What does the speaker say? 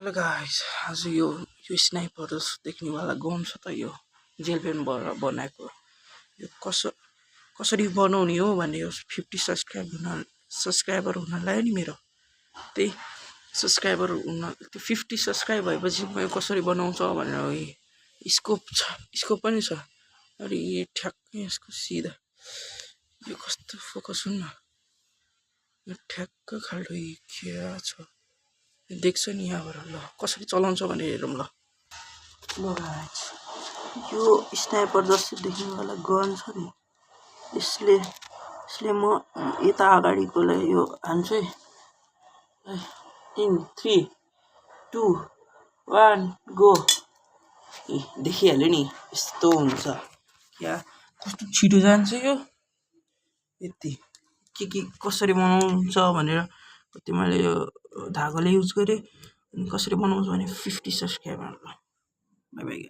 Hello guys, आज यो sniper देख्नेवाला gun छ त यो जेल पेनबाट बनाएको। यो कसरी बनाउने हो भने यो 50 सब्सक्राइबर हुन लाग्यो नि मेरो। त्यही सब्सक्राइबर हुन 50 सब्सक्राइब भएपछि म कसरी बनाउँछ भनेर स्कोप पनि छ। अनि यो ठ्याक्कै यसको सिधा यो कस्तो फोकस हुन्न, यो ठ्याक्क खालको क्या छ देख्छ नि यहाँबाट। ल कसरी चलाउँछ भने हेरौँ। ल गाइस, यो स्नाइपर जस्तो देख्नेवाला गन छ नि, यसले म यता अगाडिकोलाई यो हान्छु है। 3, 2, 1 गो। देखिहाल्यो नि यस्तो हुन्छ क्या, कस्तो छिटो जान्छ यो। यति के कसरी बनाउँछ भनेर कति मैले यो धागोले युज गरेँ। अनि कसरी बनाउँछ भने 50 सब्सक्राइबर। ल बाई बाई।